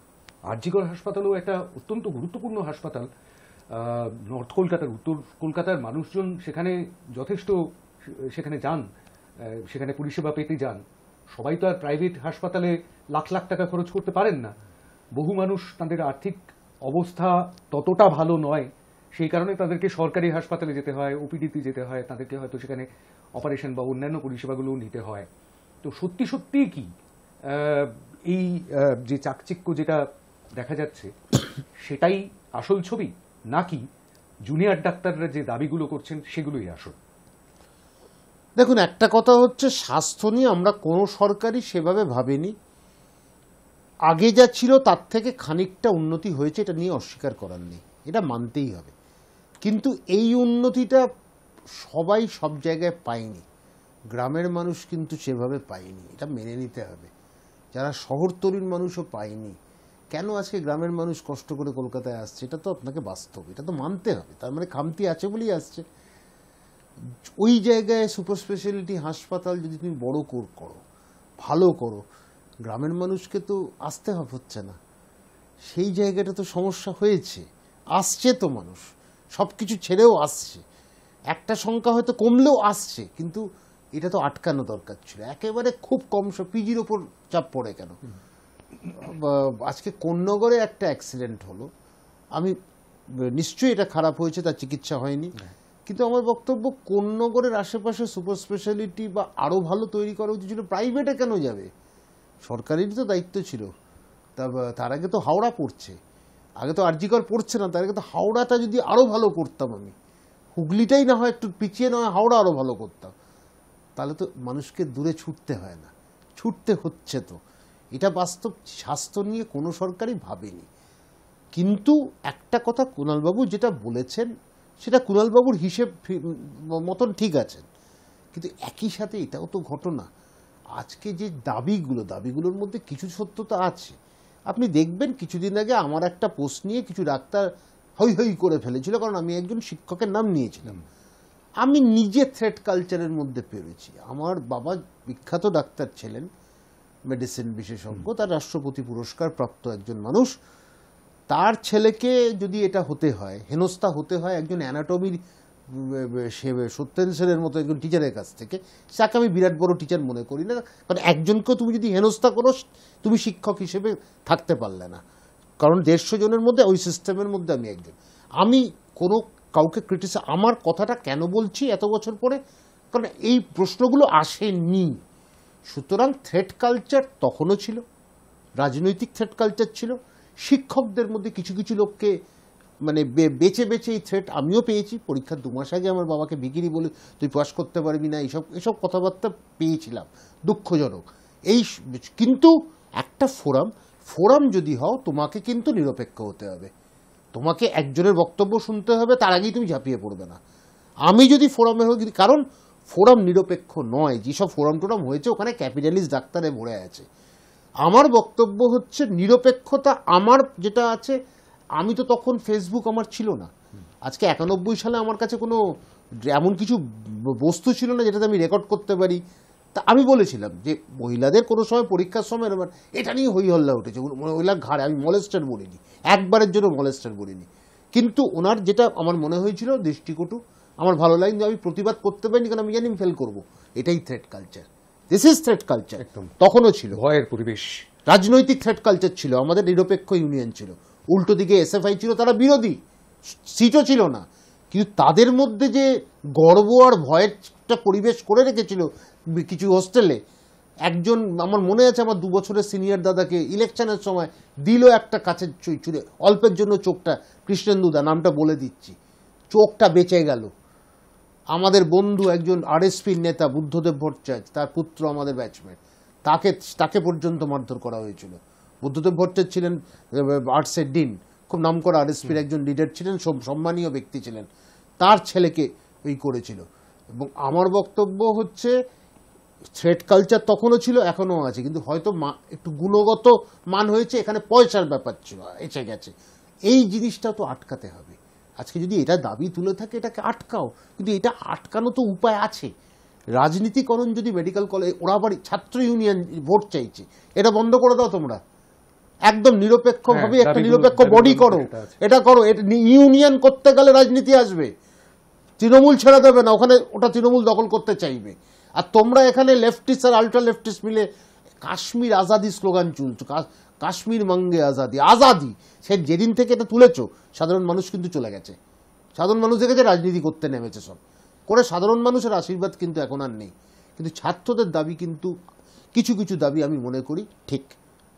আরজিকর হাসপাতালও একটা অত্যন্ত গুরুত্বপূর্ণ হাসপাতাল। নর্থ কলকাতার, উত্তর কলকাতার মানুষজন সেখানে যথেষ্ট সেখানে যান, সেখানে পরিষেবা পেতে যান। সবাই তো আর প্রাইভেট হাসপাতালে লাখ লাখ টাকা খরচ করতে পারেন না। বহু মানুষ, তাদের আর্থিক অবস্থা ততটা ভালো নয়, সেই কারণে তাদেরকে সরকারি হাসপাতালে যেতে হয়, ওপিডিতে যেতে হয়, তাদেরকে হয়তো সেখানে অপারেশন বা অন্যান্য পরিষেবাগুলোও নিতে হয়। তো সত্যি কি এই যে চাকচিক্য যেটা দেখা যাচ্ছে সেটাই আসল ছবি, নাকি জুনিয়র ডাক্তাররা যে দাবিগুলো করছেন সেগুলোই আসল? দেখুন, একটা কথা হচ্ছে, স্বাস্থ্য নিয়ে আমরা কোনো সরকারই সেভাবে ভাবেনি। আগে যা ছিল তার থেকে খানিকটা উন্নতি হয়েছে, এটা নিয়ে অস্বীকার করার নেই, এটা মানতেই হবে। কিন্তু এই উন্নতিটা সবাই সব জায়গায় পায়নি, গ্রামের মানুষ কিন্তু সেভাবে পায়নি, এটা মেনে নিতে হবে। যারা শহরতলির মানুষও পায়নি। কেন আজকে গ্রামের মানুষ কষ্ট করে কলকাতায় আসছে, এটা তো আপনাকে বাস্তব, এটা তো মানতে হবে। তার মানে খামতি আছে বলেই আসছে। ওই জায়গায় সুপার স্পেশালিটি হাসপাতাল যদি তুমি বড় করো, ভালো করো, গ্রামের মানুষকে তো আসতে হচ্ছে না। সেই জায়গাটা তো সমস্যা হয়েছে, আসছে তো মানুষ, সব কিছু ছেড়েও আসছে, একটা সংখ্যা হয়তো কমলেও আসছে, কিন্তু এটা তো আটকানো দরকার ছিল। একেবারে খুব কম পিজির ওপর চাপ পড়ে কেন? আজকে কোন্নগরে একটা অ্যাক্সিডেন্ট হলো, আমি নিশ্চয়ই এটা খারাপ হয়েছে, তার চিকিৎসা হয়নি, কিন্তু আমার বক্তব্য কোন্নগরের আশেপাশে সুপার স্পেশালিটি বা আরও ভালো তৈরি করা উচিত ছিল। প্রাইভেটে কেন যাবে? সরকারেরই তো দায়িত্ব ছিল। তার আগে তো হাওড়া পড়ছে, আগে তো আরজিকর পড়ছে না, তার আগে তো হাওড়াটা যদি আরও ভালো করতাম, আমি হুগলিটাই না হয় একটু পিছিয়ে, নয় হাওড়া আরও ভালো করতাম, তাহলে তো মানুষকে দূরে ছুটতে হয় না, ছুটতে হচ্ছে তো। এটা বাস্তব। স্বাস্থ্য নিয়ে কোনো সরকারই ভাবেনি। কিন্তু একটা কথা কুণালবাবু যেটা বলেছেন, সেটা কুণালবাবুর হিসেব মতন ঠিক আছেন, কিন্তু একই সাথে এটাও তো ঘটনা। আজকে যে দাবিগুলোর মধ্যে কিছু সত্যতা আছে। আপনি দেখবেন কিছুদিন আগে আমার একটা পোস্ট নিয়ে কিছু ডাক্তার হৈ হৈ করে ফেলেছিল, কারণ আমি একজন শিক্ষকের নাম নিয়েছিলাম। আমি নিজে থ্রেট কালচারের মধ্যে পেরেছি। আমার বাবা বিখ্যাত ডাক্তার ছিলেন, মেডিসিন বিশেষজ্ঞ, তার রাষ্ট্রপতি পুরস্কার প্রাপ্ত একজন মানুষ। তার ছেলেকে যদি এটা হতে হয়, হেনস্থা হতে হয় একজন অ্যানাটমির সত্যেন সেনের মতো একজন টিচারের কাছ থেকে, তাকে আমি বিরাট বড় টিচার মনে করি না। কারণ একজনকেও তুমি যদি হেনস্থা করো, তুমি শিক্ষক হিসেবে থাকতে পারলে না। কারণ 150 জনের মধ্যে, ওই সিস্টেমের মধ্যে আমি একজন। আমি কোনো কাউকে আমার কথাটা কেন বলছি এত বছর পরে, কারণ এই প্রশ্নগুলো আসেনি। সুতরাং থ্রেট কালচার তখনও ছিল, রাজনৈতিক থ্রেট কালচার ছিল। শিক্ষকদের মধ্যে কিছু কিছু লোককে মানে বেছে বেছে এই থ্রেট আমিও পেয়েছি। পরীক্ষার 2 মাস আগে আমার বাবাকে বিকিরি বলে তুই পাস করতে পারবি না, এসব কথাবার্তা পেয়েছিলাম, দুঃখজনক। কিন্তু একটা ফোরাম যদি হও, তোমাকে কিন্তু নিরপেক্ষ হতে হবে, তোমাকে একজনের বক্তব্য শুনতে হবে, তার আগেই তুমি ঝাঁপিয়ে পড়বে না। আমি যদি ফোরামে হই, কারণ ফোরাম নিরপেক্ষ নয়, যেসব ফোরাম হয়েছে ওখানে ক্যাপিটালিস্ট ডাক্তারে ভরে আছে। আমার বক্তব্য হচ্ছে নিরপেক্ষতা আমার যেটা আছে। আমি তো তখন ফেসবুক আমার ছিল না। আজকে 91 সালে আমার কাছে কোনো এমন কিছু বস্তু ছিল না যেটাতে আমি রেকর্ড করতে পারি। তা আমি বলেছিলাম যে মহিলাদের কোনো সময় পরীক্ষার সময় এটা নিয়ে হই হল্লা উঠেছে, মহিলার ঘাড়ে, আমি মলেস্টার বলিনি, একবারের জন্য মলেস্টার বলিনি। কিন্তু ওনার যেটা আমার মনে হয়েছিল দৃষ্টিকটু, আমার ভালো লাগে, আমি প্রতিবাদ করতে পারিনি, কারণ আমি জানি আমি ফেল করবো। এটাই threat culture, this is threat culture. তখনও ছিল ভয়ের পরিবেশ, রাজনৈতিক থ্রেট কালচার ছিল, আমাদের নিরপেক্ষ ইউনিয়ন ছিল, উল্টো দিকে এসএফআই ছিল, তারা বিরোধী, সিটও ছিল না। কিন্তু তাদের মধ্যে যে গর্ব আর ভয়ের একটা পরিবেশ করে রেখেছিল কিছু হোস্টেলে। একজন আমার মনে আছে, আমার 2 বছরের সিনিয়র দাদাকে ইলেকশনের সময় দিল একটা কাছের চুড়ে, অল্পের জন্য চোখটা, কৃষ্ণেন্দুদা নামটা বলে দিচ্ছি, চোখটা বেঁচে গেল। আমাদের বন্ধু একজন আরএসপির নেতা বুদ্ধদেব ভট্টাচার্য, তার পুত্র আমাদের ব্যাচমেট, তাকে পর্যন্ত মারধর করা হয়েছিল। বুদ্ধদেব ভট্টাচার্য ছিলেন আর্টসের ডিন, খুব নামকরা আরএসপির একজন লিডার ছিলেন, সম্মানীয় ব্যক্তি ছিলেন, তার ছেলেকে ওই করেছিল। এবং আমার বক্তব্য হচ্ছে থ্রেট কালচার তখনও ছিল, এখনও আছে, কিন্তু হয়তো একটু গুণগত মান হয়েছে, এখানে পয়সার ব্যাপার ছিল, এসে গেছে। এই জিনিসটা তো আটকাতে হবে। আজকে যদি এটা দাবি তুলে থাকে, এটাকে আটকাও, কিন্তু এটা আটকানো তো উপায় আছে। রাজনীতিকরণ যদি মেডিকেল কলেজ, ওরা আবার ছাত্র ইউনিয়ন ভোট চাইছে, এটা বন্ধ করে দাও তোমরা, একদম নিরপেক্ষভাবে একটা নিরপেক্ষ বডি করো, এটা করো। ইউনিয়ন করতে গেলে রাজনীতি আসবে, তৃণমূল ছেড়ে দেবে না, ওখানে ওটা তৃণমূল দখল করতে চাইবে। আর তোমরা এখানে লেফটিস্ট আর আল্ট্রা লেফটিস্ট মিলে কাশ্মীর আজাদি স্লোগান চলছো, কাশ্মীর মাঙ্গে আজাদি, আজাদি। সে যেদিন থেকে এটা তুলেছো, সাধারণ মানুষ কিন্তু চলে গেছে, সাধারণ মানুষ দেখেছে রাজনীতি করতে নেমেছে, সব করে সাধারণ মানুষের আশীর্বাদ কিন্তু এখন আর নেই। কিন্তু ছাত্রদের দাবি কিন্তু কিছু কিছু দাবি আমি মনে করি ঠিক,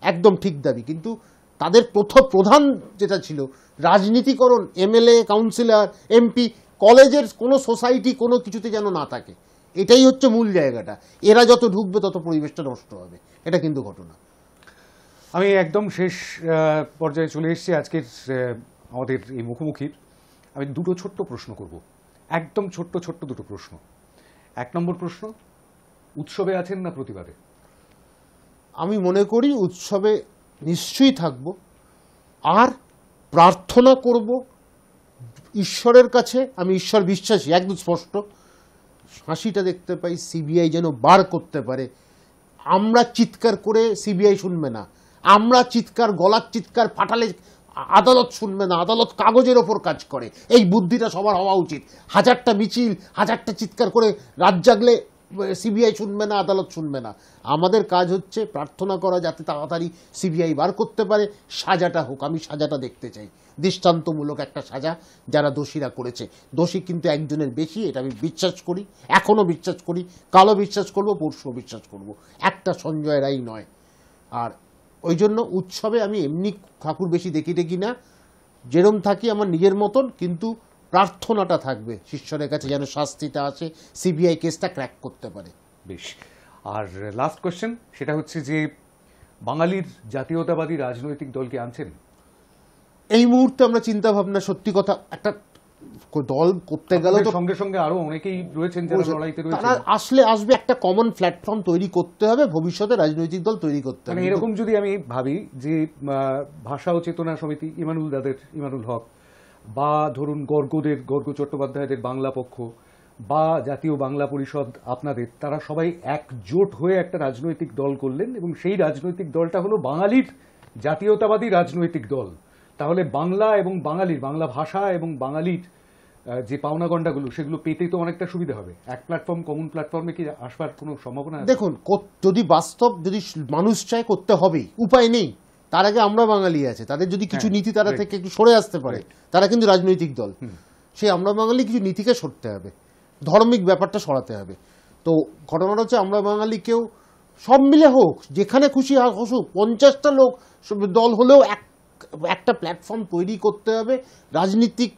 একদম ঠিক দাবি, কিন্তু তাদের প্রধান যেটা ছিল রাজনীতিকরণ, এমএলএ, কাউন্সিলর, এমপি, কলেজের কোনো সোসাইটি কোনো কিছুতে যেন না থাকে, এটাই হচ্ছে মূল জায়গাটা। এরা যত ঢুকবে তত পরিবেশটা নষ্ট হবে, এটা কিন্তু ঘটনা। আমি একদম শেষ পর্যায়ে চলে এসেছি আজকের আমাদের এই মুখোমুখির। আমি দুটো ছোট্ট প্রশ্ন করব, একদম ছোট্ট ছোট্ট দুটো প্রশ্ন। 1 নম্বর প্রশ্ন, উৎসবে আছেন না প্রতিবাদে? আমি মনে করি উৎসবে নিশ্চয়ই থাকব, আর প্রার্থনা করব ঈশ্বরের কাছে। আমি ঈশ্বর বিশ্বাসী, একদম স্পষ্ট। হাসিটা দেখতে পাই, সিবিআই যেন বার করতে পারে। আমরা চিৎকার করে সিবিআই শুনবে না, আমরা গলার চিৎকার ফাটালে আদালত শুনবে না। আদালত কাগজের ওপর কাজ করে, এই বুদ্ধিটা সবার হওয়া উচিত। 1000টা মিছিল, 1000টা চিৎকার করে রাত জাগলে সিবিআই শুনবে না, আদালত শুনবে না। আমাদের কাজ হচ্ছে প্রার্থনা করা যাতে তাড়াতাড়ি সিবিআই বার করতে পারে, সাজাটা হোক। আমি সাজাটা দেখতে চাই, দৃষ্টান্তমূলক একটা সাজা যারা দোষীরা করেছে। দোষী কিন্তু একজনের বেশি, এটা আমি বিশ্বাস করি, এখনও বিশ্বাস করি, কালও বিশ্বাস করব, পরশুও বিশ্বাস করব। একটা সঞ্জয় রায় নয়। আর ওই জন্য উৎসবে আমি এমনি ঠাকুর বেশি দেখি না, যেরম থাকি আমার নিজের মতন, কিন্তু প্রার্থনাটা থাকবে ঈশ্বরের কাছে যেন শাস্তিটা আসে, সিবিআই কেসটা ক্র্যাক করতে পারে। বেশ। আর লাস্ট কোশ্চেন, সেটা হচ্ছে যে বাঙালির জাতীয়তাবাদী রাজনৈতিক দলকে আনছেন? এই মুহূর্তে আমরা চিন্তা ভাবনা, সত্যি কথা, একটা দল করতে গেলে তো সঙ্গে সঙ্গে আরো অনেকেই রয়েছেন যারা লড়াইতে রয়েছেন, তারা আসবে একটা কমন প্ল্যাটফর্ম তৈরি করতে হবে, ভবিষ্যতে রাজনৈতিক দল তৈরি করতে হবে। মানে এরকম যদি আমি ভাবি যে ভাষা ও চেতনা সমিতি, ইমানুল হক, বা ধরুন গর্গ চট্টোপাধ্যায়দের বাংলা পক্ষ, বা জাতীয় বাংলা পরিষদ আপনাদের, তারা সবাই একজোট হয়ে একটা রাজনৈতিক দল করলেন এবং সেই রাজনৈতিক দলটা হলো বাঙালির জাতীয়তাবাদী রাজনৈতিক দল। তাহলে বাংলা এবং বাংলা ভাষা এবং বাঙালির যে পাওনা গন্ডাগুলো, সেগুলো পেতে তো অনেকটা সুবিধা হবে। এক প্ল্যাটফর্ম, কমন প্ল্যাটফর্মে কি আসবার কোনো সম্ভাবনা আছে? দেখুন, যদি মানুষ চায় করতে হবেই, উপায় নেই। তার আগে আমরা বাঙালি আছে, তাদের যদি কিছু নীতি তারা থেকে একটু সরে আসতে পারে, তারা কিন্তু রাজনৈতিক দল। সেই আমরা বাঙালি কিছু নীতিকে সরতে হবে, ধর্মিক ব্যাপারটা সরাতে হবে। তো ঘটনাটা হচ্ছে আমরা বাঙালি কেউ সব মিলে হোক, যেখানে খুশি হসুক, 50টা লোক দল হলেও একটা প্ল্যাটফর্ম তৈরি করতে হবে, রাজনীতিক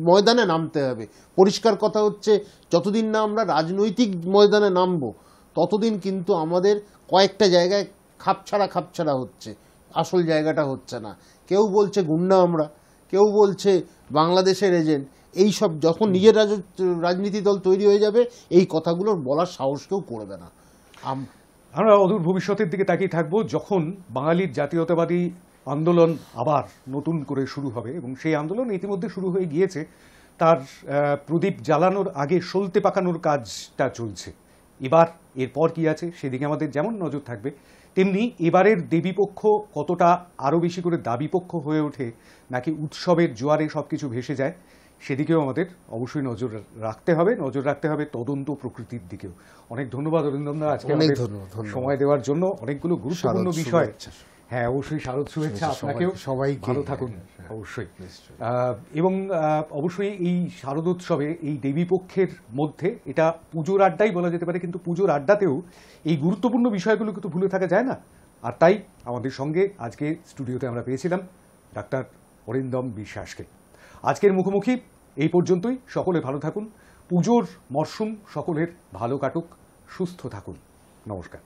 ময়দানে নামতে হবে। পরিষ্কার কথা হচ্ছে, যতদিন না আমরা রাজনৈতিক ময়দানে নামবো, ততদিন কিন্তু আমাদের কয়েকটা জায়গায় খাপছাড়া হচ্ছে, আসল জায়গাটা হচ্ছে না। কেউ বলছে গুন্ডা আমরা, কেউ বলছে বাংলাদেশের এজেন্ট। এই সব যখন নিজের রাজনীতি দল তৈরি হয়ে যাবে, এই কথাগুলো বলার সাহস কেউ করবে না। আমরা অদূর ভবিষ্যতের দিকে তাকিয়ে থাকবো, যখন বাঙালির জাতীয়তাবাদী আন্দোলন আবার নতুন করে শুরু হবে। এবং সেই আন্দোলন ইতিমধ্যে শুরু হয়ে গিয়েছে, তার প্রদীপ জ্বালানোর আগে সলতে পাকানোর কাজটা চলছে। এরপর কি আছে সেদিকে আমাদের যেমন নজর থাকবে, তেমনি এবারের দেবীপক্ষ কতটা আরও বেশি করে দাবিপক্ষ হয়ে ওঠে, নাকি উৎসবের জোয়ারে সবকিছু ভেসে যায়, সেদিকেও আমাদের অবশ্যই নজর রাখতে হবে তদন্ত প্রকৃতির দিকেও। অনেক ধন্যবাদ অরিন্দমদা আজকে সময় দেওয়ার জন্য। অনেকগুলো গুরুত্বপূর্ণ বিষয়। হ্যাঁ, অবশ্যই শারদ শুভেচ্ছা আপনাকেও, সবাই ভালো থাকুন অবশ্যই। এবং অবশ্যই এই শারদোৎসবে এই দেবীপক্ষের মধ্যে এটা পুজোর আড্ডাই বলা যেতে পারে, কিন্তু পুজোর আড্ডাতেও এই গুরুত্বপূর্ণ বিষয়গুলো কিন্তু ভুলে থাকা যায় না। আর তাই আমাদের সঙ্গে আজকে স্টুডিওতে আমরা পেয়েছিলাম ডাক্তার অরিন্দম বিশ্বাসকে। আজকের মুখোমুখি এই পর্যন্তই। সকলে ভালো থাকুন, পুজোর মরশুম সকলের ভালো কাটুক, সুস্থ থাকুন। নমস্কার।